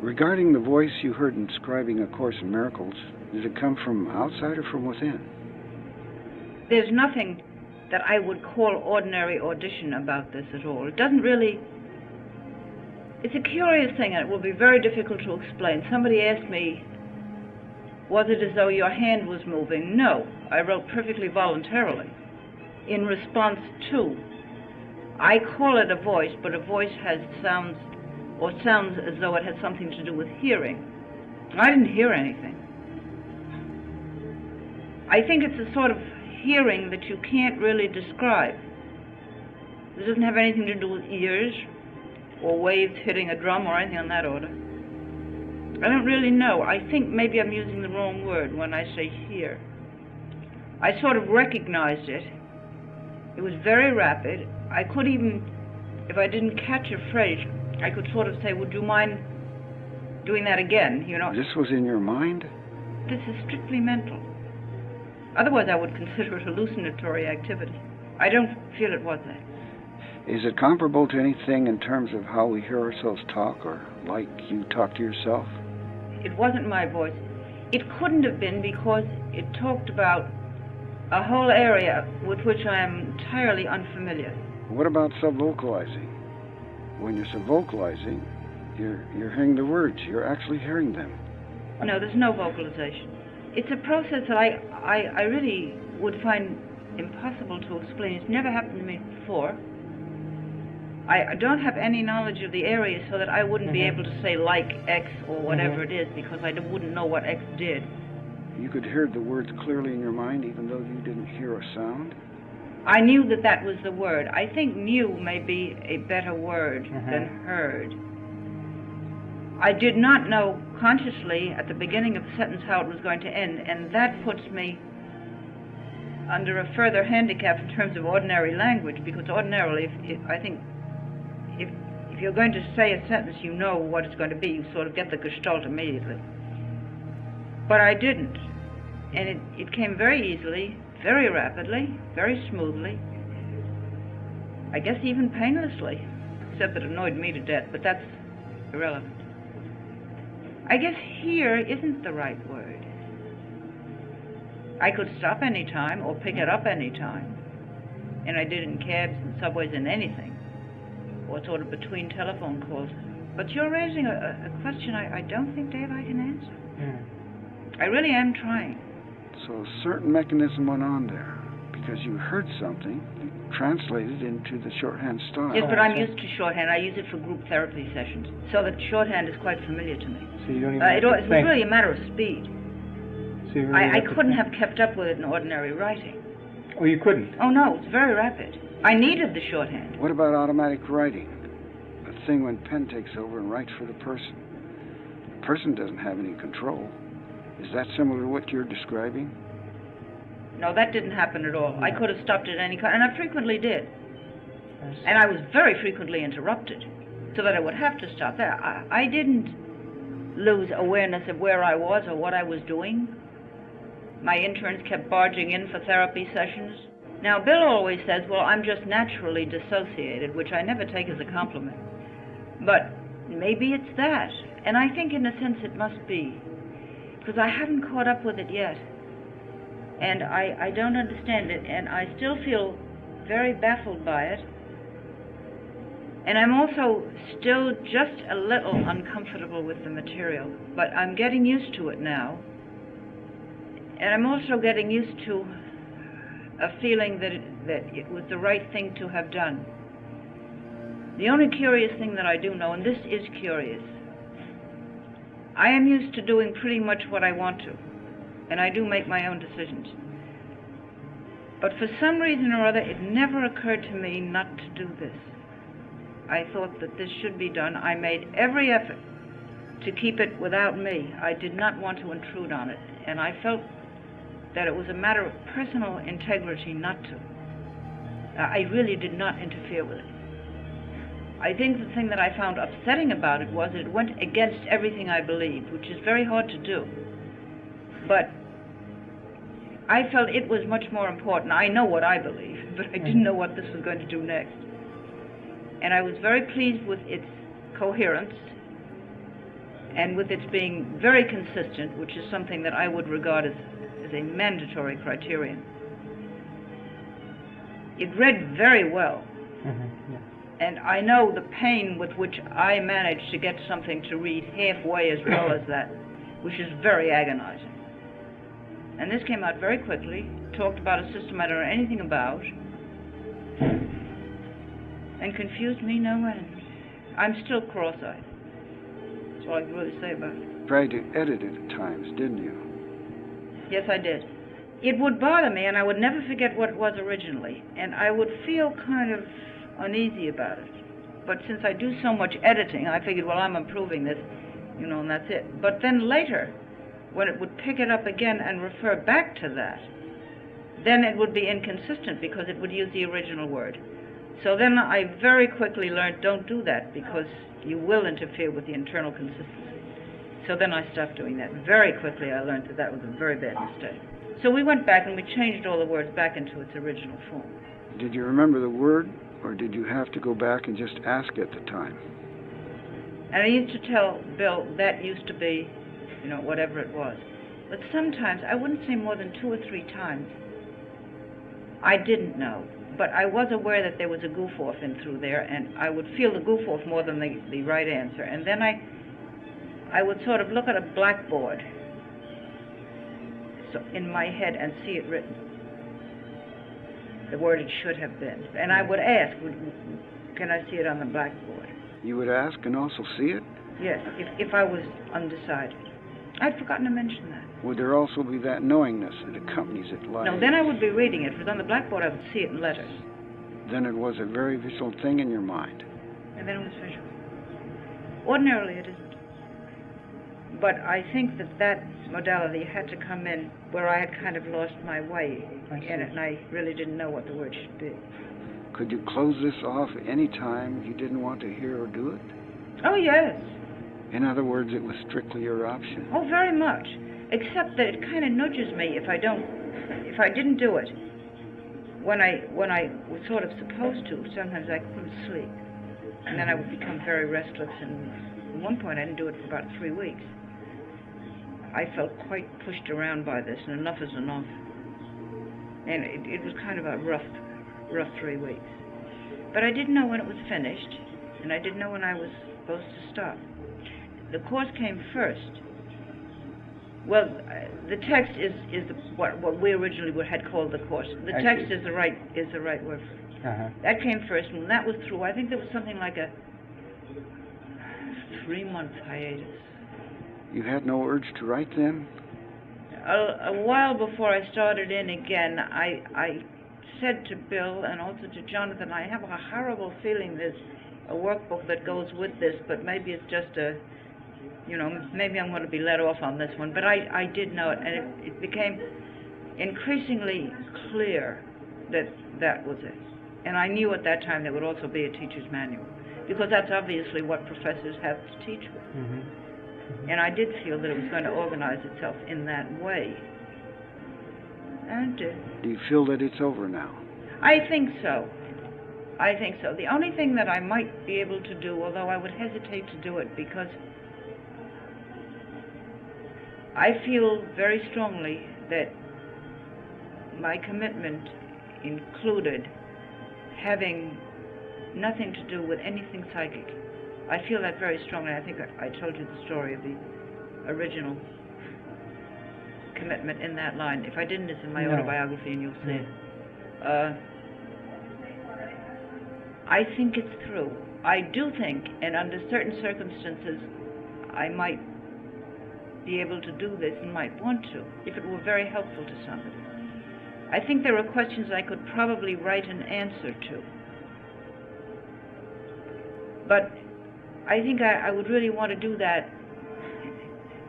Regarding the voice you heard in Scribing A Course in Miracles, did it come from outside or from within? There's nothing that I would call ordinary audition about this at all. It doesn't really... It's a curious thing, and it will be very difficult to explain. Somebody asked me, was it as though your hand was moving? No, I wrote perfectly voluntarily in response to. I call it a voice, but a voice has sounds, or sounds as though it has something to do with hearing. I didn't hear anything. I think it's a sort of hearing that you can't really describe. It doesn't have anything to do with ears or waves hitting a drum or anything on that order. I don't really know. I think maybe I'm using the wrong word when I say hear. I sort of recognized it. It was very rapid. I could even, if I didn't catch a phrase, I could sort of say, would you mind doing that again, you know? This was in your mind? This is strictly mental. Otherwise I would consider it hallucinatory activity. I don't feel it was that. Is it comparable to anything in terms of how we hear ourselves talk, or like you talk to yourself? It wasn't my voice. It couldn't have been, because it talked about a whole area with which I am entirely unfamiliar. What about subvocalizing? When you're subvocalizing, you're hearing the words. You're actually hearing them. No, there's no vocalization. It's a process that I really would find impossible to explain. It's never happened to me before. I don't have any knowledge of the area so that I wouldn't be able to say like X or whatever it is, because I wouldn't know what X did. You could hear the words clearly in your mind even though you didn't hear a sound? I knew that that was the word. I think knew may be a better word than heard. I did not know consciously at the beginning of the sentence how it was going to end, and that puts me under a further handicap in terms of ordinary language, because ordinarily, I think, if you're going to say a sentence, you know what it's going to be. You sort of get the gestalt immediately. But I didn't. And it came very easily, very rapidly, very smoothly, I guess even painlessly, except that it annoyed me to death, but that's irrelevant. I guess here isn't the right word. I could stop any time or pick it up any time, and I did in cabs and subways and anything, or sort of between telephone calls. But you're raising a question I don't think, Dave, I can answer. I really am trying. So a certain mechanism went on there, because you heard something, you translated into the shorthand style. Yes, but I'm used to shorthand. I use it for group therapy sessions, so that shorthand is quite familiar to me. So you don't even it was really a matter of speed. So you really I couldn't have kept up with it in ordinary writing. Oh, you couldn't? Oh, no, it's very rapid. I needed the shorthand. What about automatic writing? A thing when pen takes over and writes for the person. The person doesn't have any control. Is that similar to what you're describing? No, that didn't happen at all. I could have stopped at any time, and I frequently did. And I was very frequently interrupted, so that I would have to stop there. I didn't lose awareness of where I was or what I was doing. My interns kept barging in for therapy sessions. Now, Bill always says, well, I'm just naturally dissociated, which I never take as a compliment. But maybe it's that. And I think in a sense it must be, because I haven't caught up with it yet. And I don't understand it, and I still feel very baffled by it. And I'm also still just a little uncomfortable with the material, but I'm getting used to it now. And I'm also getting used to a feeling that it was the right thing to have done. The only curious thing that I do know, and this is curious, I am used to doing pretty much what I want to, and I do make my own decisions. But for some reason or other, it never occurred to me not to do this. I thought that this should be done. I made every effort to keep it without me. I did not want to intrude on it, and I felt that it was a matter of personal integrity not to. I really did not interfere with it. I think the thing that I found upsetting about it was that it went against everything I believed, which is very hard to do. But I felt it was much more important. I know what I believe, but I didn't know what this was going to do next. And I was very pleased with its coherence, and with its being very consistent, which is something that I would regard as a mandatory criterion. It read very well. Mm-hmm. Yeah. And I know the pain with which I managed to get something to read halfway as well as that, which is very agonizing. And this came out very quickly, talked about a system I don't know anything about, and confused me no end. I'm still cross-eyed. That's all I can really say about it. Tried to edit it at times, didn't you? Yes, I did. It would bother me, and I would never forget what it was originally, and I would feel kind of uneasy about it. But since I do so much editing, I figured, well, I'm improving this, and that's it. But then later, when it would pick it up again and refer back to that, then it would be inconsistent because it would use the original word. So then I very quickly learned, don't do that because you will interfere with the internal consistency. So then I stopped doing that. Very quickly I learned that that was a very bad mistake. So we went back and we changed all the words back into its original form. Did you remember the word, or did you have to go back and just ask at the time? And I used to tell Bill that used to be, whatever it was. But sometimes, I wouldn't say more than 2 or 3 times, I didn't know. But I was aware that there was a goof-off in through there, and I would feel the goof-off more than the right answer. And then I would sort of look at a blackboard in my head and see it written, the word it should have been. And I would ask, can I see it on the blackboard? You would ask and also see it? Yes, if I was undecided. I'd forgotten to mention that. Would there also be that knowingness that accompanies it like? No, then I would be reading it. If it was on the blackboard, I would see it in letters. Then it was a very visual thing in your mind. And then it was visual. Ordinarily it isn't. But I think that modality had to come in where I had kind of lost my way in it, and I really didn't know what the word should be. Could you close this off any time you didn't want to hear or do it? Oh, yes. In other words, it was strictly your option. Oh, very much. Except that it kind of nudges me if I didn't do it when I was sort of supposed to. Sometimes I couldn't sleep, and then I would become very restless. And at one point, I didn't do it for about 3 weeks. I felt quite pushed around by this, and enough is enough. And it was kind of a rough 3 weeks. But I didn't know when it was finished, and I didn't know when I was supposed to stop. The course came first. Well, the text is what we originally had called the course. The text is the right word for it. Uh-huh. That came first, and when that was through, I think there was something like a 3-month hiatus. You had no urge to write then? A while before I started in again, I said to Bill and also to Jonathan, I have a horrible feeling there's a workbook that goes with this, but maybe it's just maybe I'm going to be let off on this one. But I did know it, and it became increasingly clear that was it. And I knew at that time there would also be a teacher's manual, because that's obviously what professors have to teach with. Mm-hmm. And I did feel that it was going to organize itself in that way. And it did. Do you feel that it's over now? I think so. The only thing that I might be able to do, although I would hesitate to do it because I feel very strongly that my commitment included having nothing to do with anything psychic. I feel that very strongly. I think I told you the story of the original commitment in that line. If I didn't, it's in my autobiography and you'll see it. I think it's through. I do think, and under certain circumstances, I might be able to do this and might want to, if it were very helpful to somebody. I think there are questions I could probably write an answer to. But I think I would really want to do that,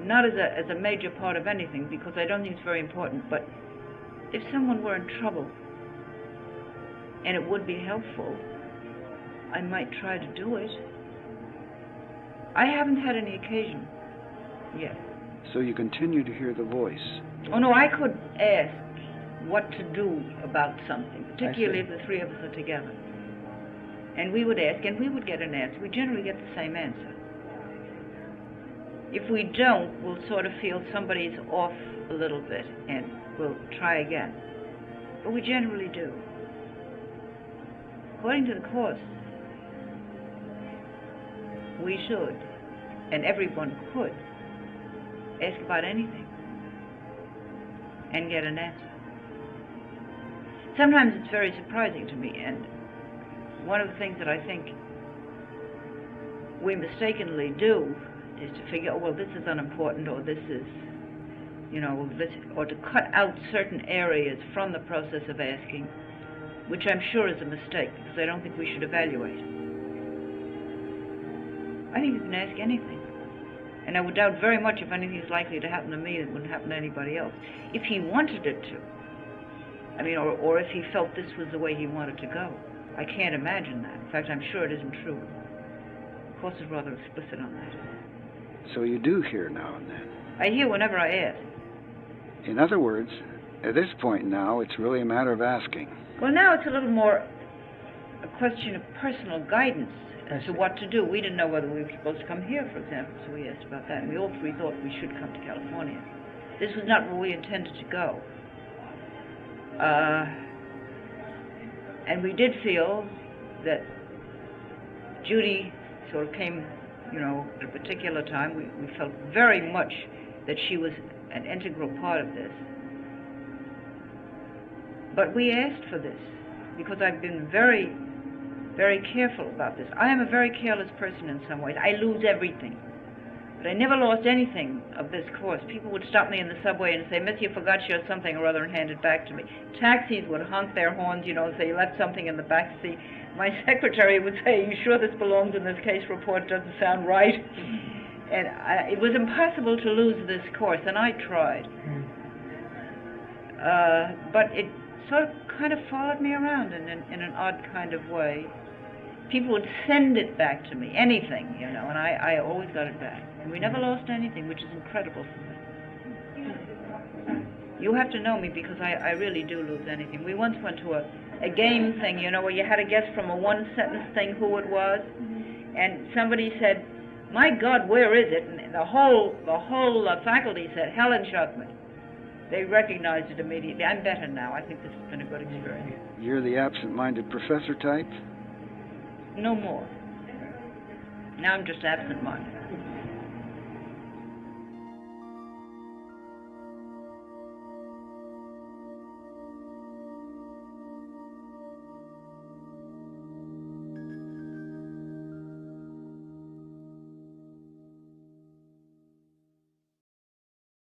not as a major part of anything, because I don't think it's very important, but if someone were in trouble and it would be helpful, I might try to do it. I haven't had any occasion yet. So you continue to hear the voice? Oh no, I could ask what to do about something, particularly if the three of us are together. And we would ask, and we would get an answer. We generally get the same answer. If we don't, we'll sort of feel somebody's off a little bit and we'll try again. But we generally do. According to the Course, we should, and everyone could, ask about anything and get an answer. Sometimes it's very surprising to me, and one of the things that I think we mistakenly do is to figure, oh, well, this is unimportant, or this is, this, or to cut out certain areas from the process of asking, which I'm sure is a mistake, because I don't think we should evaluate. I think you can ask anything. And I would doubt very much if anything is likely to happen to me that wouldn't happen to anybody else. If he wanted it to. Or if he felt this was the way he wanted to go. I can't imagine that. In fact, I'm sure it isn't true. The Course is rather explicit on that. So you do hear now and then? I hear whenever I ask. In other words, at this point now, it's really a matter of asking. Well, now it's a little more a question of personal guidance as to what to do. We didn't know whether we were supposed to come here, for example, so we asked about that. And we all three thought we should come to California. This was not where we intended to go. And we did feel that Judy sort of came, at a particular time. We felt very much that she was an integral part of this. But we asked for this because I've been very, very careful about this. I am a very careless person in some ways. I lose everything. But I never lost anything of this Course. People would stop me in the subway and say, "Miss, you forgot your something or other," and hand it back to me. Taxis would honk their horns, and say, "You left something in the back seat." My secretary would say, "Are you sure this belongs in this case report? Doesn't sound right." And it was impossible to lose this Course, and I tried. But it sort of kind of followed me around in an odd kind of way. People would send it back to me, anything, and I always got it back. And we never lost anything, which is incredible for me. You have to know me because I really do lose anything. We once went to a game thing, where you had to guess from a one-sentence thing who it was. And somebody said, "My God, where is it?" And the whole faculty said, "Helen Schucman." They recognized it immediately. I'm better now. I think this has been a good experience. You're the absent-minded professor type? No more. Now I'm just absent-minded.